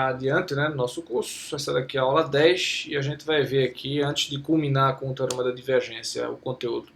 Adiante, né, no nosso curso. Essa daqui é a aula 10 e a gente vai ver aqui, antes de culminar com o teorema da divergência, o conteúdo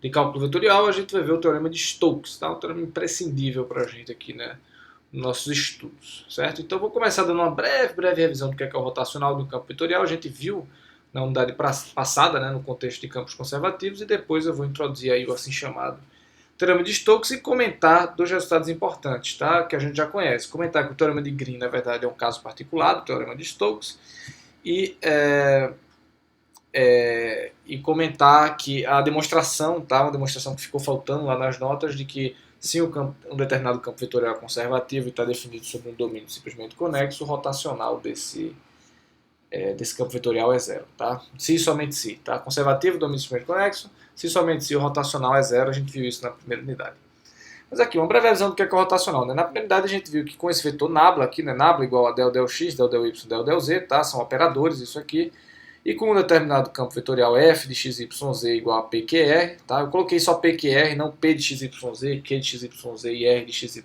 de cálculo vetorial, a gente vai ver o teorema de Stokes, tá? Um teorema imprescindível para a gente aqui, né, nos nossos estudos, certo? Então vou começar dando uma breve revisão do que é o rotacional do campo vetorial. A gente viu na unidade passada, né, no contexto de campos conservativos, e depois eu vou introduzir aí o assim chamado teorema de Stokes e comentar dois resultados importantes, tá? Que a gente já conhece. Comentar que o teorema de Green, na verdade, é um caso particular do teorema de Stokes e, e comentar que a demonstração, tá? Uma demonstração que ficou faltando lá nas notas de que se um determinado campo vetorial é conservativo e está definido sobre um domínio simplesmente conexo, o rotacional desse campo vetorial é zero, tá? Se e somente se, tá? Conservativo, domínio simplesmente conexo, se e somente se o rotacional é zero, a gente viu isso na primeira unidade. Mas aqui, uma breve visão do que é o rotacional, né? Na primeira unidade a gente viu que com esse vetor nabla aqui, né? Nabla igual a del x, del y, del z, tá? São operadores, isso aqui. E com um determinado campo vetorial f de xyz igual a pqr, tá? Eu coloquei só pqr, não p de xyz, q de xyz e r de xyz,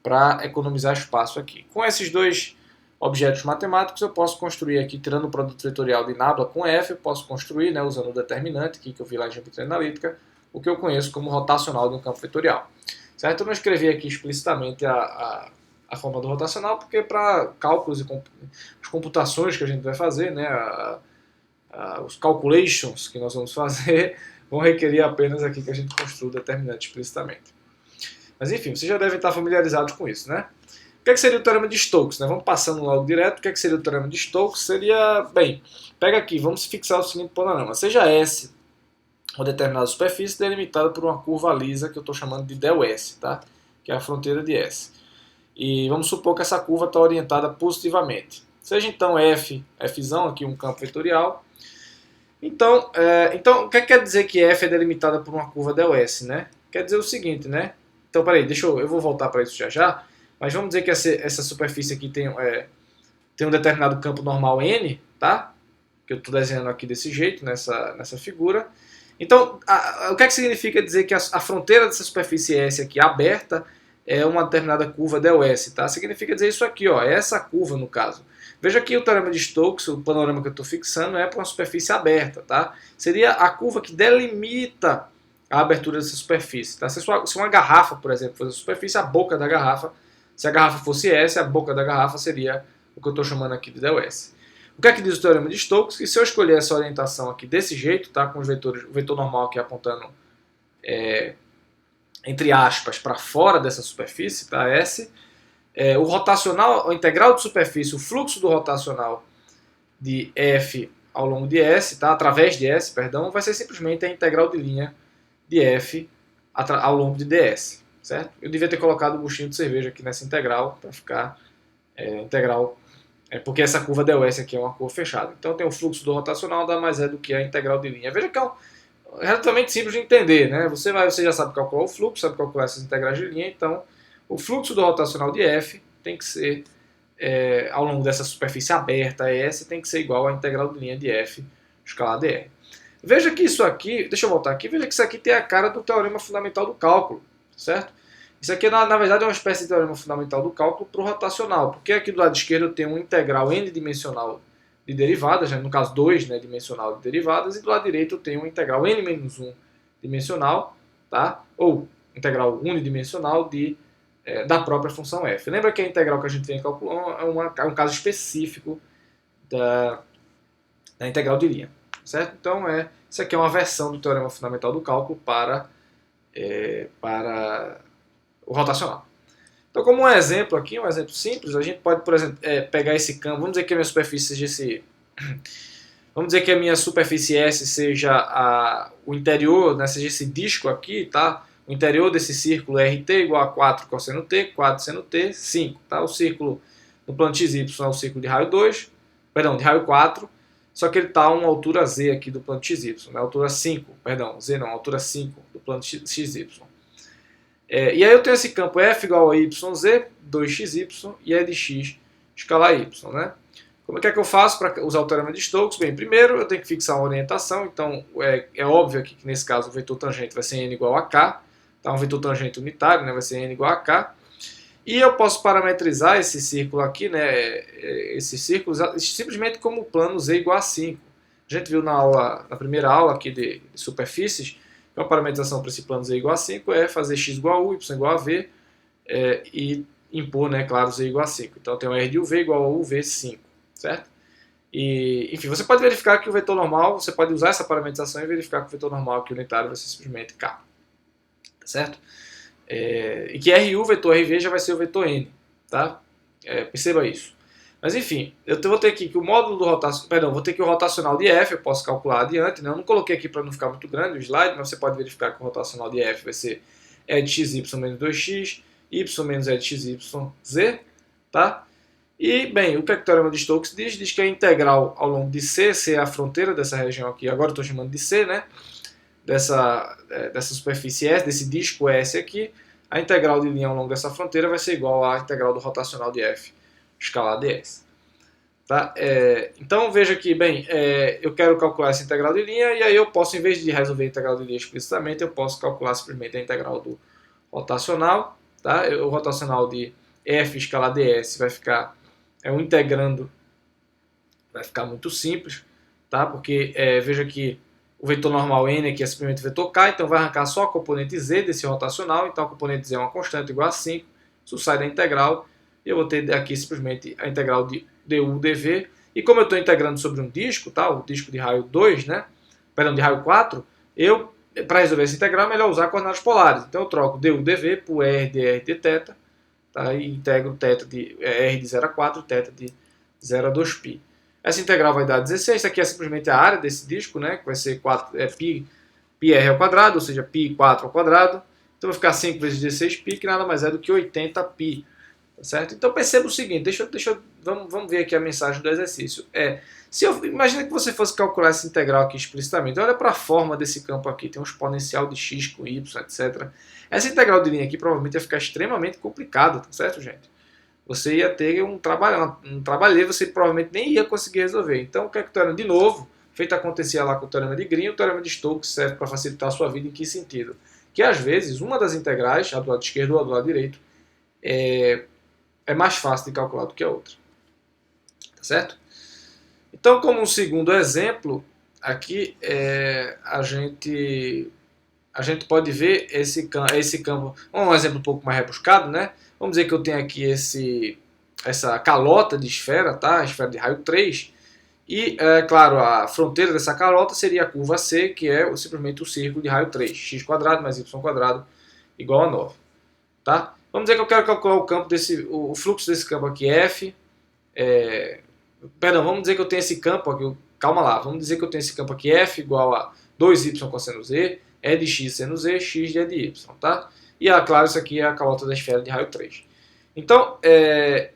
para economizar espaço aqui. Com esses dois objetos matemáticos, eu posso construir aqui, tirando o produto vetorial de nabla com f, eu posso construir, né, usando o determinante aqui que eu vi lá em geometria analítica, o que eu conheço como rotacional de um campo vetorial. Certo? Eu não escrevi aqui explicitamente a forma do rotacional, porque para cálculos e as computações que a gente vai fazer, né, os calculations que nós vamos fazer, vão requerer apenas aqui que a gente construa o determinante explicitamente. Mas enfim, vocês já devem estar familiarizados com isso, né? O que seria o teorema de Stokes? Né? Vamos passando logo direto. O que seria o teorema de Stokes? Seria, bem, pega aqui, vamos fixar o seguinte panorama. Seja S uma determinada superfície delimitada por uma curva lisa que eu estou chamando de ΔS, tá? Que é a fronteira de S. E vamos supor que essa curva está orientada positivamente. Seja então Fzão, aqui um campo vetorial. Então o que quer dizer que F é delimitada por uma curva ΔS, né? Quer dizer o seguinte, né? Então, peraí, eu vou voltar para isso já. Mas vamos dizer que essa superfície aqui tem um determinado campo normal N, tá? Que eu estou desenhando aqui desse jeito, nessa figura. Então, o que significa dizer que a fronteira dessa superfície S aqui aberta é uma determinada curva ΔS, tá? Significa dizer isso aqui, ó, é essa curva no caso. Veja aqui o teorema de Stokes, o panorama que eu estou fixando é para uma superfície aberta, tá? Seria a curva que delimita a abertura dessa superfície, tá? Se uma garrafa, por exemplo, fosse a superfície, a boca da garrafa, se a garrafa fosse S, a boca da garrafa seria o que eu estou chamando aqui de ΔS. O que é que diz o teorema de Stokes? Que se eu escolher essa orientação aqui desse jeito, tá? Com o vetor normal aqui apontando, entre aspas, para fora dessa superfície, tá? S, o rotacional, o integral de superfície, o fluxo do rotacional de F ao longo de S, tá? Através de S, perdão, vai ser simplesmente a integral de linha de F ao longo de ds, certo? Eu devia ter colocado um buchinho de cerveja aqui nessa integral para ficar integral, porque essa curva ds aqui é uma curva fechada. Então tem o fluxo do rotacional nada mais é do que a integral de linha. Veja que é relativamente simples de entender, né? Você já sabe calcular o fluxo, sabe calcular essas integrais de linha, então o fluxo do rotacional de F tem que ser, ao longo dessa superfície aberta S, tem que ser igual à integral de linha de F escalar dr. Veja que isso aqui, deixa eu voltar aqui, veja que isso aqui tem a cara do teorema fundamental do cálculo, certo? Isso aqui, na verdade, é uma espécie de teorema fundamental do cálculo para o rotacional, porque aqui do lado esquerdo eu tenho um integral n-dimensional de derivadas, né, no caso 2, né, dimensional de derivadas, e do lado direito eu tenho um integral n-1 dimensional, tá? Ou integral unidimensional da própria função f. Lembra que a integral que a gente vem calculando é um caso específico da integral de linha. Certo? Então, isso aqui é uma versão do teorema fundamental do cálculo para o rotacional. Então, como um exemplo aqui, um exemplo simples, a gente pode, por exemplo, pegar esse campo, vamos dizer que a minha superfície seja vamos dizer que a minha superfície S seja o interior, né, seja esse disco aqui, tá? O interior desse círculo RT igual a 4 cosseno T, 4 seno T, 5, tá? O círculo no plano XY é o círculo de raio 2, perdão, de raio 4, só que ele está a uma altura Z aqui do plano XY, né? Altura 5, perdão, Z não, altura 5 do plano XY. E aí eu tenho esse campo F igual a YZ, 2XY, e é de X escalar Y, né? Como é que eu faço para usar o teorema de Stokes? Bem, primeiro eu tenho que fixar uma orientação, então é óbvio aqui que nesse caso o vetor tangente vai ser n igual a k, tá? Um vetor tangente unitário, né? Vai ser n igual a k. E eu posso parametrizar esse círculo aqui, né, esses círculos, simplesmente como plano Z igual a 5. A gente viu na primeira aula aqui de superfícies, que a parametrização para esse plano Z igual a 5 é fazer x igual a u, y igual a v, e impor, né, claro, z igual a 5. Então tem o R de uv igual a uv5, certo? E, enfim, você pode verificar que o vetor normal, você pode usar essa parametrização e verificar que o vetor normal aqui unitário vai ser simplesmente k, tá certo? E que RU, vetor RV, já vai ser o vetor N, tá? Perceba isso. Mas enfim, eu vou ter aqui que o módulo do rotacional, perdão, vou ter que o rotacional de F, eu posso calcular adiante, né? Eu não coloquei aqui para não ficar muito grande o slide, mas você pode verificar que o rotacional de F vai ser E de xy menos 2x, y menos E de xyz, tá? E, bem, o que o teorema de Stokes diz? Diz que a integral ao longo de C é a fronteira dessa região aqui, agora eu estou chamando de C, né? Dessa superfície S, desse disco S aqui, a integral de linha ao longo dessa fronteira vai ser igual à integral do rotacional de F, escalar ds. Tá? Então veja que, bem, eu quero calcular essa integral de linha, e aí eu posso, em vez de resolver a integral de linha explicitamente, eu posso calcular simplesmente a integral do rotacional. Tá? O rotacional de F escalar ds vai ficar um integrando, vai ficar muito simples, tá? Porque veja que o vetor normal n aqui é simplesmente o vetor k, então vai arrancar só a componente z desse rotacional, então a componente z é uma constante igual a 5, isso sai da integral, e eu vou ter aqui simplesmente a integral de du dv, e como eu estou integrando sobre um disco, tá? O disco de raio 2, né? Perdão, de raio 4, para resolver essa integral é melhor usar coordenadas polares, então eu troco du dv por r de θ, tá? E integro θ de r de 0 a 4, θ de 0 a 2π. Essa integral vai dar 16, isso aqui é simplesmente a área desse disco, né, que vai ser πr ao quadrado, ou seja, π4 ao quadrado. Então vai ficar 5 vezes 16π, que nada mais é do que 80π. Tá certo? Então perceba o seguinte, vamos ver aqui a mensagem do exercício. Imagina que você fosse calcular essa integral aqui explicitamente. Olha para a forma desse campo aqui, tem um exponencial de x com y, etc. Essa integral de linha aqui provavelmente ia ficar extremamente complicada, tá certo, gente? Você ia ter um trabalho, você provavelmente nem ia conseguir resolver. Então, o que é que o teorema, de novo, feito acontecer lá com o teorema de Green, o teorema de Stokes serve para facilitar a sua vida em que sentido? Que às vezes, uma das integrais, a do lado esquerdo ou a do lado direito, é mais fácil de calcular do que a outra. Tá certo? Então, como um segundo exemplo, aqui a gente pode ver esse campo, um exemplo um pouco mais rebuscado, né? Vamos dizer que eu tenho aqui essa calota de esfera, tá? A esfera de raio 3, e, claro, a fronteira dessa calota seria a curva C, que é simplesmente o círculo de raio 3, x² mais y² igual a 9. Tá? Vamos dizer que eu quero calcular o fluxo desse campo aqui, F. Vamos dizer que eu tenho esse campo aqui, calma lá, vamos dizer que eu tenho esse campo aqui, F igual a 2y cosseno z, E de x seno z, x de E de y, tá? E, claro, isso aqui é a calota da esfera de raio 3. Então,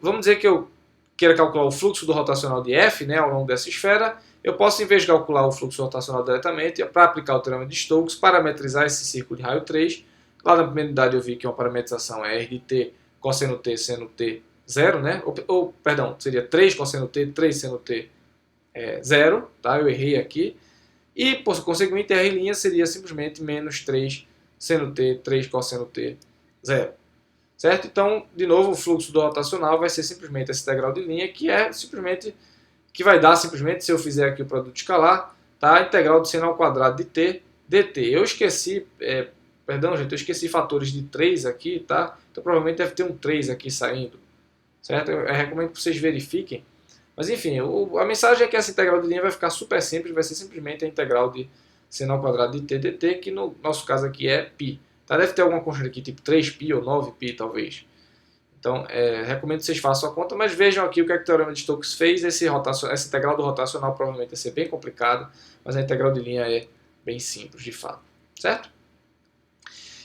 vamos dizer que eu queira calcular o fluxo do rotacional de F, né, ao longo dessa esfera. Eu posso, em vez de calcular o fluxo rotacional diretamente, para aplicar o teorema de Stokes, parametrizar esse círculo de raio 3. Lá na primeira unidade eu vi que uma parametrização é R de t, cosseno t, seno t, 0, né? Perdão, seria 3 cosseno t, 3 seno t, 0, tá? Eu errei aqui. E, por conseguinte, R' seria simplesmente menos 3 seno t, 3 cosseno t, 0. Certo? Então, de novo, o fluxo do rotacional vai ser simplesmente essa integral de linha, que vai dar simplesmente, se eu fizer aqui o produto escalar, tá? A integral de seno ao quadrado de t dt. Eu esqueci, eu esqueci fatores de 3 aqui, tá? Então provavelmente deve ter um 3 aqui saindo. Certo? Eu recomendo que vocês verifiquem. Mas enfim, a mensagem é que essa integral de linha vai ficar super simples, vai ser simplesmente a integral de seno ao quadrado de t dt, que no nosso caso aqui é π. Tá? Deve ter alguma constante aqui, tipo 3π ou 9π talvez. Então, recomendo que vocês façam a conta, mas vejam aqui o que o teorema de Stokes fez. Essa integral do rotacional provavelmente vai ser bem complicado, mas a integral de linha é bem simples, de fato. Certo?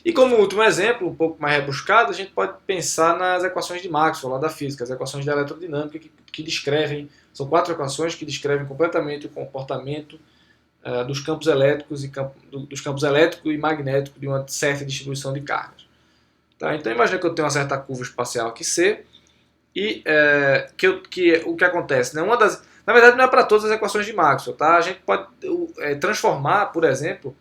E como último exemplo, um pouco mais rebuscado, a gente pode pensar nas equações de Maxwell, lá da física, as equações da eletrodinâmica, que descrevem, são 4 equações que descrevem completamente o comportamento dos campos elétricos e magnéticos de uma certa distribuição de cargas. Tá? Então imagina que eu tenho uma certa curva espacial aqui C, e o que acontece? Né? Na verdade não é para todas as equações de Maxwell, tá? A gente pode transformar, por exemplo,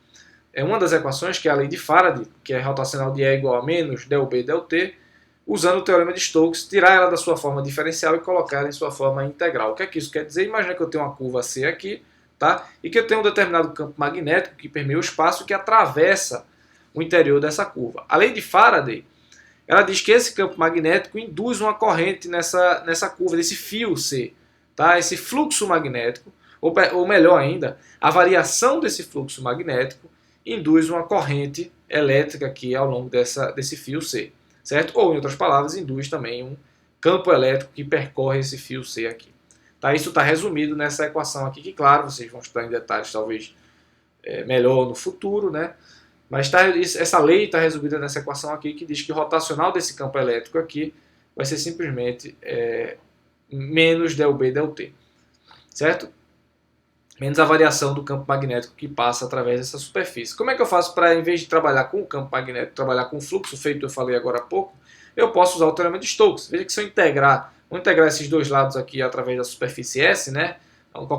uma das equações, que é a lei de Faraday, que é rotacional de E igual a menos del B del T, usando o teorema de Stokes, tirar ela da sua forma diferencial e colocar ela em sua forma integral. O que é que isso quer dizer? Imagina que eu tenho uma curva C aqui, tá? E que eu tenho um determinado campo magnético que permeia o espaço e que atravessa o interior dessa curva. A lei de Faraday, ela diz que esse campo magnético induz uma corrente nessa curva, desse fio C. Tá? Esse fluxo magnético, ou melhor ainda, a variação desse fluxo magnético induz uma corrente elétrica aqui ao longo desse fio C. Certo? Ou, em outras palavras, induz também um campo elétrico que percorre esse fio C aqui. Tá? Isso está resumido nessa equação aqui, que, claro, vocês vão estudar em detalhes talvez melhor no futuro, né? Mas essa lei está resumida nessa equação aqui, que diz que o rotacional desse campo elétrico aqui vai ser simplesmente menos ΔB ΔT, certo? Menos a variação do campo magnético que passa através dessa superfície. Como é que eu faço para, em vez de trabalhar com o campo magnético, trabalhar com o fluxo feito, eu falei agora há pouco, eu posso usar o teorema de Stokes. Veja que se eu vou integrar esses dois lados aqui através da superfície S, né? Então,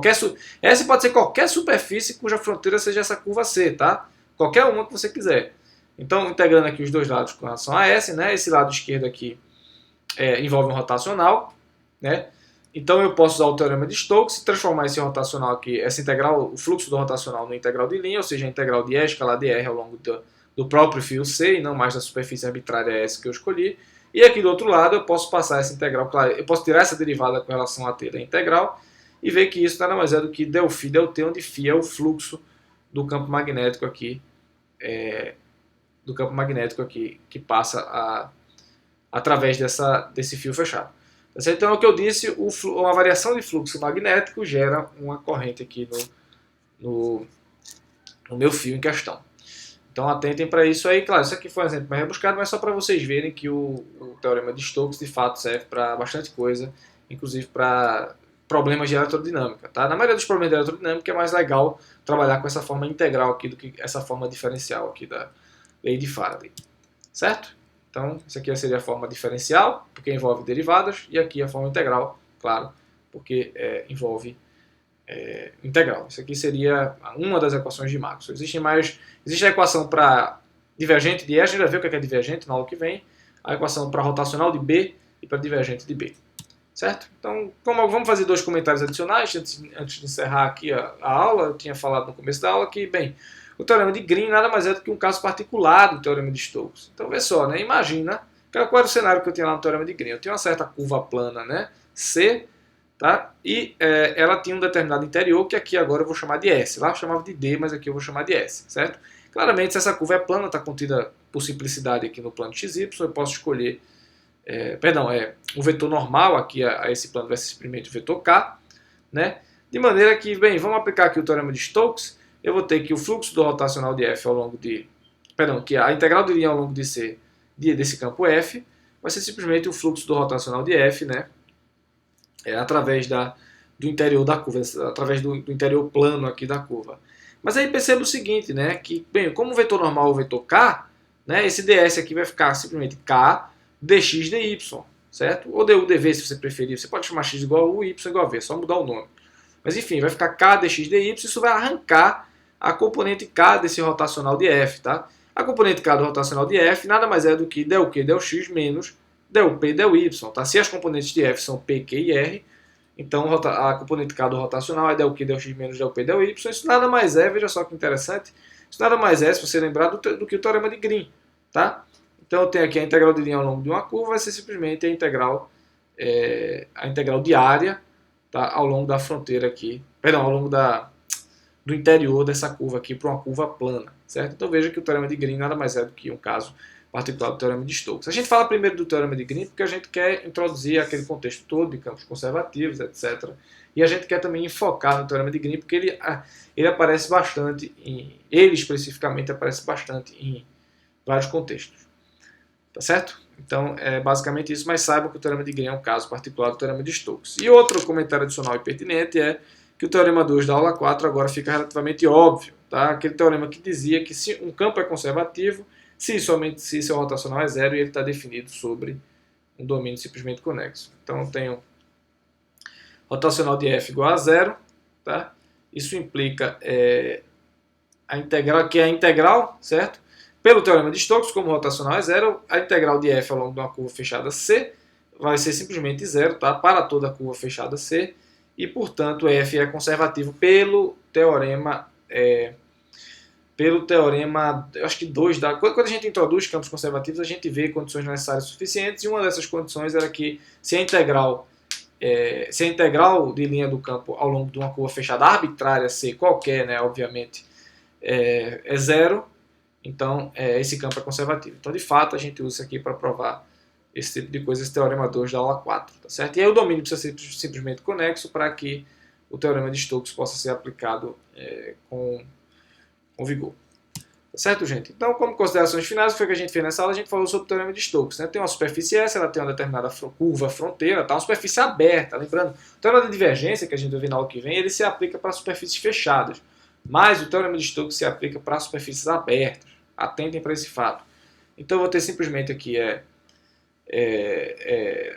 S pode ser qualquer superfície cuja fronteira seja essa curva C, tá? Qualquer uma que você quiser. Então, integrando aqui os dois lados com relação a S, né? Esse lado esquerdo aqui envolve um rotacional, né? Então eu posso usar o teorema de Stokes e transformar esse rotacional aqui, essa integral, o fluxo do rotacional no integral de linha, ou seja, a integral de E escalar de R ao longo do próprio fio C e não mais da superfície arbitrária S que eu escolhi. E aqui do outro lado eu posso passar essa integral, claro, eu posso tirar essa derivada com relação a T da integral e ver que isso nada mais é do que ΔΦ ΔT, onde φ é o fluxo do campo magnético aqui, que passa através desse fio fechado. Então, é o que eu disse, uma variação de fluxo magnético gera uma corrente aqui no meu fio em questão. Então, atentem para isso aí. Claro, isso aqui foi um exemplo mais rebuscado, mas só para vocês verem que o teorema de Stokes, de fato, serve para bastante coisa, inclusive para problemas de elerodinâmica. Tá? Na maioria dos problemas de elerodinâmica é mais legal trabalhar com essa forma integral aqui do que essa forma diferencial aqui da lei de Faraday. Certo? Então, isso aqui seria a forma diferencial, porque envolve derivadas, e aqui a forma integral, claro, porque envolve integral. Isso aqui seria uma das equações de Maxwell. Existe a equação para divergente de E, a gente vai ver o que é divergente na aula que vem, a equação para rotacional de B e para divergente de B. Certo? Então, vamos fazer dois comentários adicionais antes de encerrar aqui a aula. Eu tinha falado no começo da aula que, bem, o teorema de Green nada mais é do que um caso particular do teorema de Stokes. Então, vê só, né? Imagina, qual era o cenário que eu tinha lá no teorema de Green? Eu tinha uma certa curva plana, né? C, tá? E ela tinha um determinado interior que aqui agora eu vou chamar de S. Lá eu chamava de D, mas aqui eu vou chamar de S, certo? Claramente, se essa curva é plana, está contida por simplicidade aqui no plano XY, eu posso escolher, o vetor normal aqui a esse plano vai ser simplesmente o vetor K, né? De maneira que, bem, vamos aplicar aqui o teorema de Stokes. Eu vou ter que o fluxo do rotacional de F ao longo que a integral de linha ao longo de C desse campo F vai ser simplesmente o fluxo do rotacional de F, né? Através do interior da curva, através do interior plano aqui da curva. Mas aí perceba o seguinte, né? Que, bem, como o vetor normal é o vetor K, né? Esse ds aqui vai ficar simplesmente K dx dy, certo? Ou du dv, se você preferir. Você pode chamar x igual a u e y igual a v, é só mudar o nome. Mas enfim, vai ficar K dx dy, isso vai arrancar a componente K desse rotacional de F, tá? A componente K do rotacional de F nada mais é do que ΔQ ΔX menos ΔP ΔY, tá? Se as componentes de F são P, Q e R, então a componente K do rotacional é ΔQ ΔX menos ΔP ΔY. Isso nada mais é, veja só que interessante, isso nada mais é, se você lembrar, do que o teorema de Green, tá? Então eu tenho aqui a integral de linha ao longo de uma curva, vai ser simplesmente a integral diária, tá? Ao longo da fronteira aqui, ao longo do interior dessa curva aqui para uma curva plana, certo? Então veja que o teorema de Green nada mais é do que um caso particular do teorema de Stokes. A gente fala primeiro do teorema de Green porque a gente quer introduzir aquele contexto todo de campos conservativos, etc. E a gente quer também enfocar no teorema de Green porque ele aparece bastante, ele especificamente aparece bastante em vários contextos. Tá certo? Então é basicamente isso, mas saibam que o teorema de Green é um caso particular do teorema de Stokes. E outro comentário adicional e pertinente é que o teorema 2 da aula 4 agora fica relativamente óbvio. Tá? Aquele teorema que dizia que se um campo é conservativo, somente se seu rotacional é zero e ele está definido sobre um domínio simplesmente conexo. Então eu tenho rotacional de F igual a zero. Tá? Isso implica a integral, certo? Pelo teorema de Stokes, como o rotacional é zero, a integral de f ao longo de uma curva fechada C vai ser simplesmente zero, tá? Para toda a curva fechada C, e, portanto, f é conservativo pelo teorema, eu acho que 2 da... Quando a gente introduz campos conservativos, a gente vê condições necessárias suficientes, e uma dessas condições era que se a integral de linha do campo ao longo de uma curva fechada arbitrária C, qualquer, né, obviamente, é zero, então esse campo é conservativo. Então, de fato, a gente usa isso aqui para provar esse tipo de coisa, esse teorema 2 da aula 4, tá certo? E aí o domínio precisa ser simplesmente conexo para que o teorema de Stokes possa ser aplicado com vigor. Tá certo, gente? Então, como considerações finais, o que foi que a gente fez nessa aula? A gente falou sobre o teorema de Stokes, né? Tem uma superfície S, ela tem uma determinada curva fronteira, tá? Uma superfície aberta. Lembrando, o teorema de divergência, que a gente vai ver na aula que vem, ele se aplica para superfícies fechadas. Mas o teorema de Stokes se aplica para superfícies abertas. Atentem para esse fato. Então, eu vou ter simplesmente aqui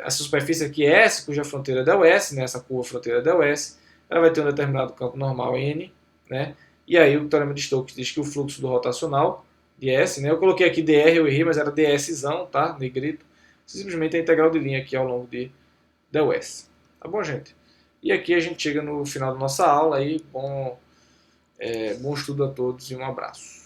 essa superfície aqui S, cuja fronteira é ΔS, né? Essa curva fronteira é ΔS. Ela vai ter um determinado campo normal N, né? E aí o teorema de Stokes diz que o fluxo do rotacional de S, né? Eu coloquei aqui dr, eu errei, mas era dszão, tá? Negrito. Simplesmente a integral de linha aqui ao longo de ΔS. Tá bom, gente? E aqui a gente chega no final da nossa aula aí. Bom estudo a todos e um abraço.